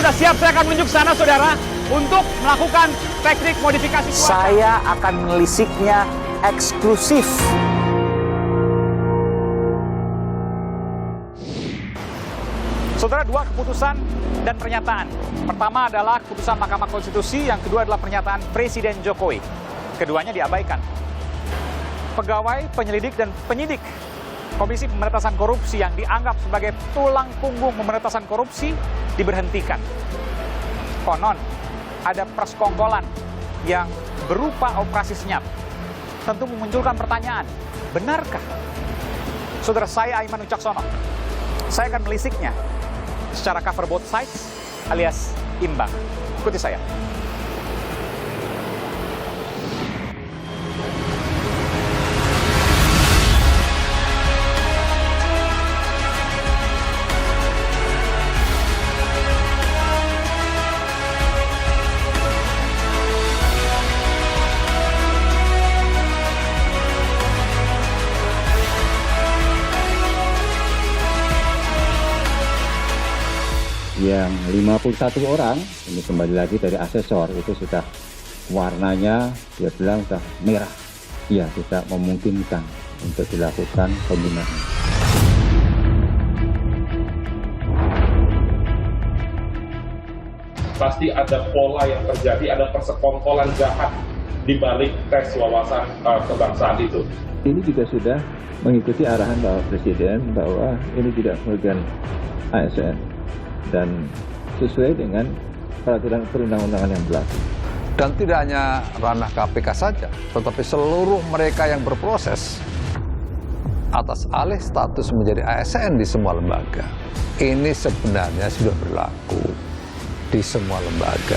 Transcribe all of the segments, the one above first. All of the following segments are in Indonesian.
sudah siap, saya akan menunjuk sana, saudara, untuk melakukan teknik modifikasi cuaca. Saya akan melisiknya eksklusif. Saudara, dua keputusan dan pernyataan. Pertama adalah keputusan Mahkamah Konstitusi, yang kedua adalah pernyataan Presiden Jokowi. Keduanya diabaikan. Pegawai, penyelidik, dan penyidik Komisi Pemberantasan Korupsi yang dianggap sebagai tulang punggung pemberantasan korupsi diberhentikan. Konon ada persekongkolan yang berupa operasi senyap. Tentu memunculkan pertanyaan, benarkah? Saudara, saya Aiman Wicaksono, saya akan melisiknya secara cover both sides alias imbang. Ikuti saya. Yang 51 orang, ini kembali lagi dari asesor, itu sudah warnanya, dia bilang sudah merah. Ya, tidak memungkinkan untuk dilakukan pembinaan. Pasti ada pola yang terjadi, ada persekongkolan jahat di balik tes wawasan kebangsaan itu. Ini juga sudah mengikuti arahan Bapak Presiden bahwa ini tidak merugikan ASN. Dan sesuai dengan peraturan perundang-undangan yang berlaku. Dan tidak hanya ranah KPK saja, tetapi seluruh mereka yang berproses atas alih status menjadi ASN di semua lembaga. Ini sebenarnya sudah berlaku di semua lembaga.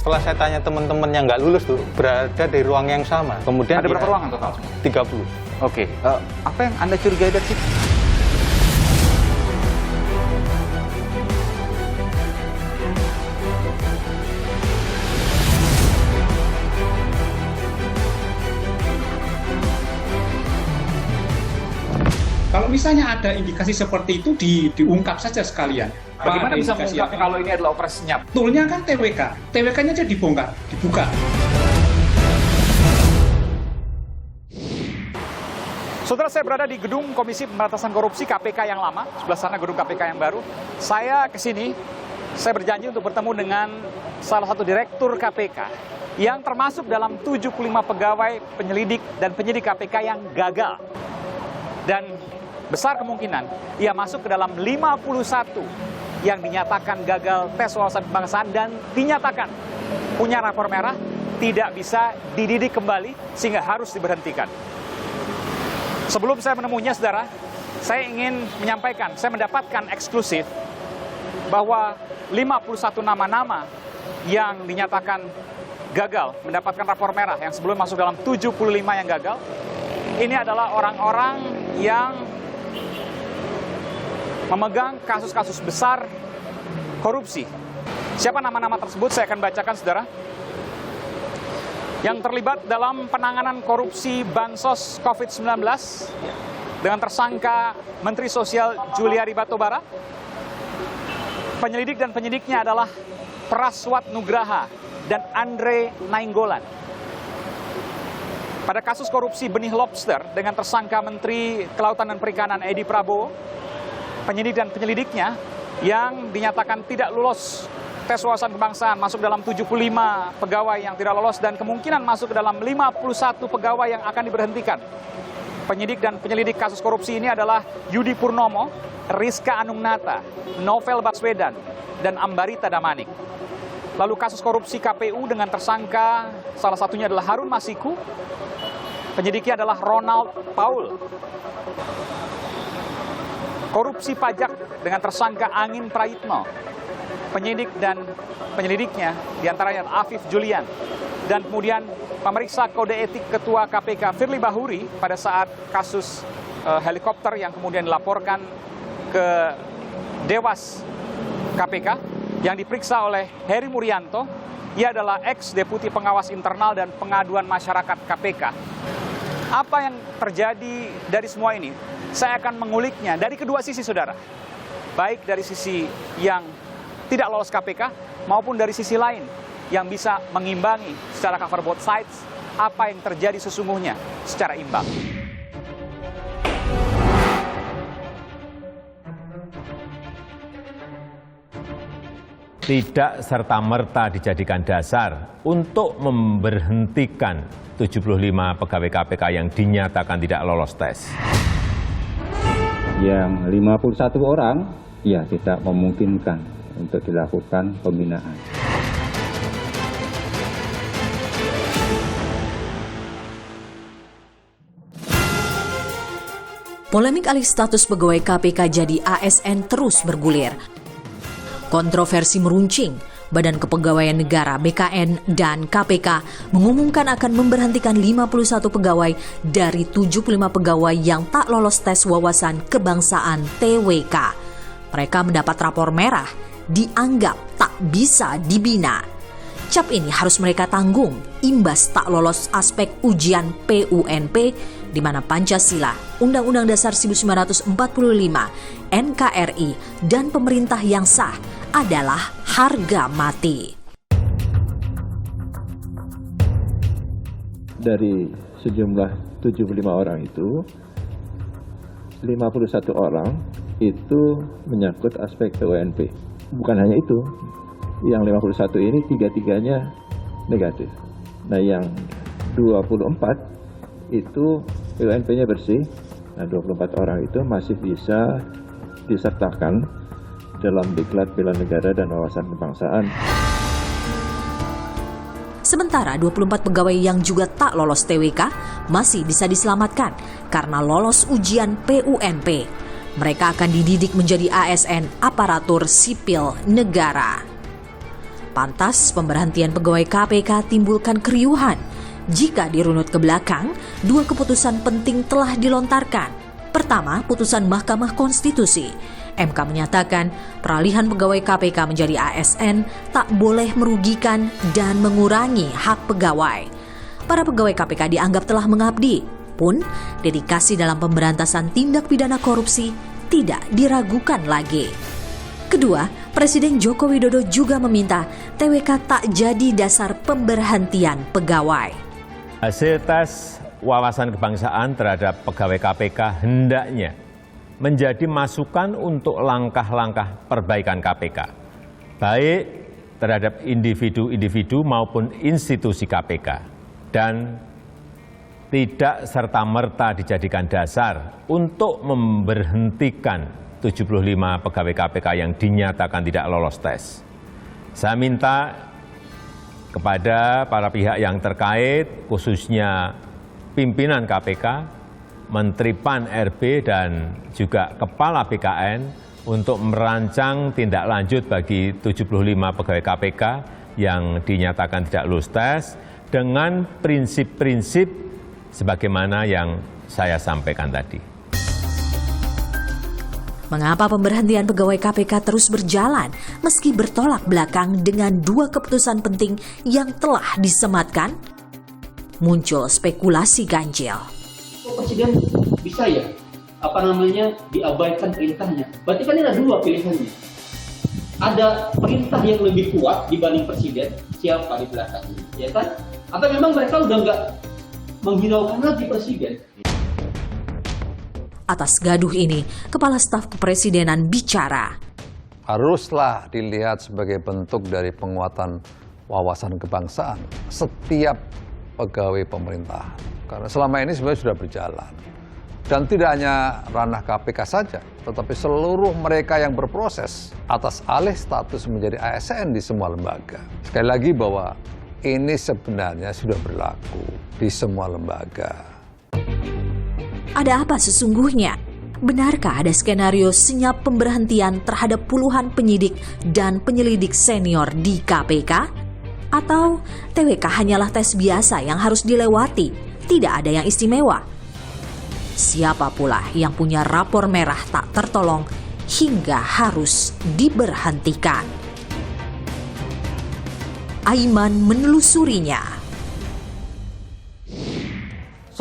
Setelah saya tanya teman-teman yang nggak lulus tuh, berada di ruang yang sama. Kemudian Ada berapa ruangan total? 30. Oke, apa yang Anda curigai dari situ? Kalau misalnya ada indikasi seperti itu, diungkap saja sekalian. Bagaimana bisa mengungkapnya kalau ini adalah operasi senyap? Toolnya kan TWK. TWK-nya aja dibongkar, dibuka. Saudara, saya berada di gedung Komisi Pemberantasan Korupsi KPK yang lama, sebelah sana gedung KPK yang baru. Saya ke sini, saya berjanji untuk bertemu dengan salah satu direktur KPK yang termasuk dalam 75 pegawai penyelidik dan penyidik KPK yang gagal. Dan besar kemungkinan ia masuk ke dalam 51 yang dinyatakan gagal tes wawasan kebangsaan dan dinyatakan punya rapor merah, tidak bisa dididik kembali sehingga harus diberhentikan. Sebelum saya menemuinya, saudara, saya ingin menyampaikan, saya mendapatkan eksklusif bahwa 51 nama-nama yang dinyatakan gagal mendapatkan rapor merah yang sebelum masuk dalam 75 yang gagal, ini adalah orang-orang yang memegang kasus-kasus besar korupsi. Siapa nama-nama tersebut? Saya akan bacakan, saudara. Yang terlibat dalam penanganan korupsi bansos COVID-19 dengan tersangka Menteri Sosial Juliari Batubara. Penyelidik dan penyidiknya adalah Praswat Nugraha dan Andre Nainggolan. Pada kasus korupsi benih lobster dengan tersangka Menteri Kelautan dan Perikanan Edi Prabowo, penyidik dan penyelidiknya yang dinyatakan tidak lolos tes wawasan kebangsaan masuk dalam 75 pegawai yang tidak lolos dan kemungkinan masuk ke dalam 51 pegawai yang akan diberhentikan. Penyidik dan penyelidik kasus korupsi ini adalah Yudi Purnomo, Rizka Anungnata, Novel Baswedan, dan Ambarita Damanik. Lalu kasus korupsi KPU dengan tersangka salah satunya adalah Harun Masiku, penyidiknya adalah Ronald Paul. Korupsi pajak dengan tersangka Angin Prayitno, penyidik dan penyelidiknya diantaranya Afif Julian. Dan kemudian pemeriksa kode etik Ketua KPK Firly Bahuri pada saat kasus helikopter yang kemudian dilaporkan ke Dewas KPK yang diperiksa oleh Heri Murianto. Ia adalah ex-deputi pengawas internal dan pengaduan masyarakat KPK. Apa yang terjadi dari semua ini? Saya akan menguliknya dari kedua sisi, saudara. Baik dari sisi yang tidak lolos KPK maupun dari sisi lain yang bisa mengimbangi secara cover both sides apa yang terjadi sesungguhnya secara imbang. Tidak serta-merta dijadikan dasar untuk memberhentikan 75 pegawai KPK yang dinyatakan tidak lolos tes. Yang 51 orang, ya tidak memungkinkan untuk dilakukan pembinaan. Polemik alih status pegawai KPK jadi ASN terus bergulir. Kontroversi meruncing, Badan Kepegawaian Negara BKN dan KPK mengumumkan akan memberhentikan 51 pegawai dari 75 pegawai yang tak lolos tes wawasan kebangsaan TWK. Mereka mendapat rapor merah, dianggap tak bisa dibina. Cap ini harus mereka tanggung imbas tak lolos aspek ujian PUNP di mana Pancasila, Undang-Undang Dasar 1945, NKRI, dan pemerintah yang sah adalah harga mati. Dari sejumlah 75 orang itu, 51 orang itu menyangkut aspek PUNP. Bukan hanya itu, yang 51 ini tiga-tiganya negatif. Nah yang 24 itu PUNP-nya bersih. Nah 24 orang itu masih bisa disertakan dalam diklat bela negara dan wawasan kebangsaan. Sementara 24 pegawai yang juga tak lolos TWK masih bisa diselamatkan karena lolos ujian PUNP. Mereka akan dididik menjadi ASN aparatur sipil negara. Pantas pemberhentian pegawai KPK timbulkan keriuhan. Jika dirunut ke belakang, dua keputusan penting telah dilontarkan. Pertama, putusan Mahkamah Konstitusi. MK menyatakan peralihan pegawai KPK menjadi ASN tak boleh merugikan dan mengurangi hak pegawai. Para pegawai KPK dianggap telah mengabdi, pun dedikasi dalam pemberantasan tindak pidana korupsi tidak diragukan lagi. Kedua, Presiden Joko Widodo juga meminta TWK tak jadi dasar pemberhentian pegawai. Hasil tes wawasan kebangsaan terhadap pegawai KPK hendaknya menjadi masukan untuk langkah-langkah perbaikan KPK, baik terhadap individu-individu maupun institusi KPK, dan tidak serta-merta dijadikan dasar untuk memberhentikan 75 pegawai KPK yang dinyatakan tidak lolos tes. Saya minta kepada para pihak yang terkait, khususnya pimpinan KPK, Menteri Pan-RB dan juga Kepala BKN untuk merancang tindak lanjut bagi 75 pegawai KPK yang dinyatakan tidak lulus tes dengan prinsip-prinsip sebagaimana yang saya sampaikan tadi. Mengapa pemberhentian pegawai KPK terus berjalan meski bertolak belakang dengan dua keputusan penting yang telah disematkan? Muncul spekulasi ganjil. Presiden bisa ya, diabaikan perintahnya. Berarti kan ada dua pilihannya. Ada perintah yang lebih kuat dibanding presiden, siapa di belakangnya, ya kan? Atau memang mereka udah nggak menghiraukan lagi presiden. Atas gaduh ini, Kepala Staf Kepresidenan bicara. Haruslah dilihat sebagai bentuk dari penguatan wawasan kebangsaan setiap pegawai pemerintahan. Karena selama ini sebenarnya sudah berjalan. Dan tidak hanya ranah KPK saja, tetapi seluruh mereka yang berproses atas alih status menjadi ASN di semua lembaga. Sekali lagi bahwa ini sebenarnya sudah berlaku di semua lembaga. Ada apa sesungguhnya? Benarkah ada skenario senyap pemberhentian terhadap puluhan penyidik dan penyelidik senior di KPK? Atau TWK hanyalah tes biasa yang harus dilewati? Tidak ada yang istimewa. Siapa pula yang punya rapor merah tak tertolong hingga harus diberhentikan? Aiman menelusurinya.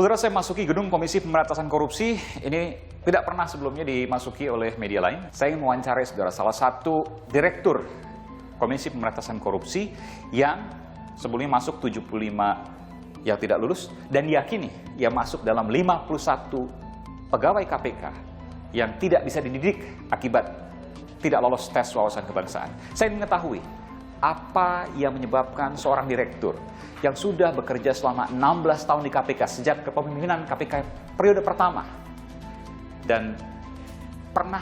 Saudara, saya masuki gedung Komisi Pemberantasan Korupsi, ini tidak pernah sebelumnya dimasuki oleh media lain. Saya ingin mewawancarai saudara salah satu direktur Komisi Pemberantasan Korupsi yang sebelumnya masuk 75 yang tidak lulus dan diyakini ia masuk dalam 51 pegawai KPK yang tidak bisa dididik akibat tidak lolos tes wawasan kebangsaan. Saya ingin mengetahui apa yang menyebabkan seorang direktur yang sudah bekerja selama 16 tahun di KPK sejak kepemimpinan KPK periode pertama dan pernah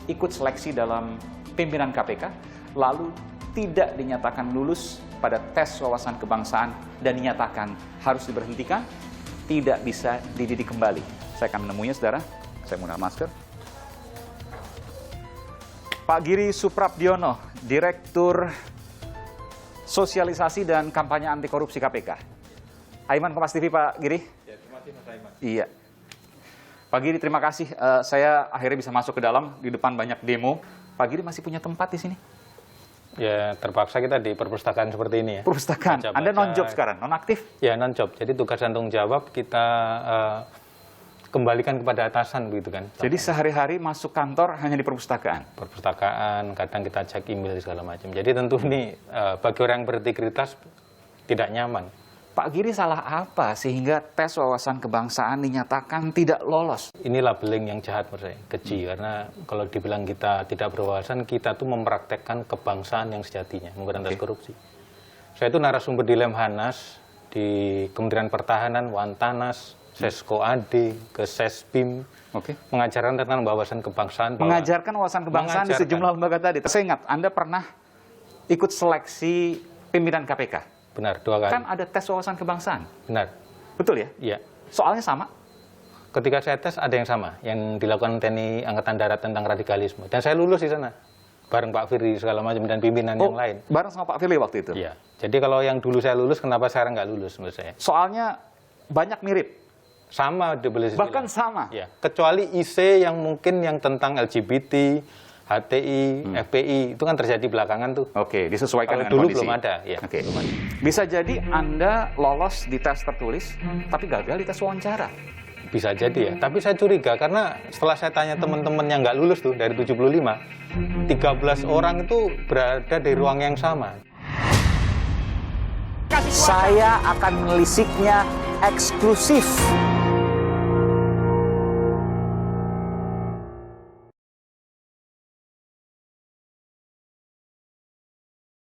ikut seleksi dalam pimpinan KPK lalu tidak dinyatakan lulus pada tes wawasan kebangsaan dan dinyatakan harus diberhentikan, tidak bisa dididik kembali. Saya akan menemuinya, saudara. Saya menggunakan masker. Pak Giri Suprabdiono, Direktur Sosialisasi dan Kampanye Anti Korupsi KPK. Aiman, Kompas TV, Pak Giri. Ya, terima kasih, Mas Aiman. Iya. Pak Giri, terima kasih. Saya akhirnya bisa masuk ke dalam, di depan banyak demo. Pak Giri masih punya tempat di sini? Ya, terpaksa kita di perpustakaan seperti ini ya. Perpustakaan? Baca-baca. Anda non-job sekarang, non-aktif? Ya, non-job. Jadi tugas dan tanggung jawab kita kembalikan kepada atasan begitu kan. Jadi sehari-hari masuk kantor hanya di perpustakaan? Perpustakaan, kadang kita cek email segala macam. Jadi tentu ini bagi orang yang berintegritas tidak nyaman. Pak Giri salah apa sehingga tes wawasan kebangsaan dinyatakan tidak lolos? Ini labeling yang jahat menurut saya, keji. Karena kalau dibilang kita tidak berwawasan, kita tuh mempraktekkan kebangsaan yang sejatinya, memberantas korupsi. Saya itu narasumber di Lemhanas, di Kementerian Pertahanan, Wantanas, Sesko AD, ke Sespim, mengajarkan tentang wawasan kebangsaan. Mengajarkan wawasan kebangsaan di sejumlah lembaga tadi. Saya ingat, Anda pernah ikut seleksi pimpinan KPK? Benar, 2 kali. Kan ada tes wawasan kebangsaan? Benar. Betul ya? Iya. Soalnya sama? Ketika saya tes ada yang sama, yang dilakukan TNI Angkatan Darat tentang radikalisme. Dan saya lulus di sana, bareng Pak Firly segala macam dan pimpinan yang lain. Bareng sama Pak Firly waktu itu? Iya. Jadi kalau yang dulu saya lulus, kenapa sekarang nggak lulus menurut saya? Soalnya banyak mirip? Sama, boleh dibilang. Bahkan sama? Ya. Kecuali IC yang mungkin yang tentang LGBT, HTI, FPI, itu kan terjadi belakangan tuh. Oke, disesuaikan dengan dulu kondisi. belum ada. Ya, Oke. belum ada. Bisa jadi Anda lolos di tes tertulis, tapi gagal di tes wawancara. Bisa jadi ya. Tapi saya curiga karena setelah saya tanya teman-teman yang nggak lulus tuh dari 75, 13 orang itu berada di ruang yang sama. Saya akan melisiknya eksklusif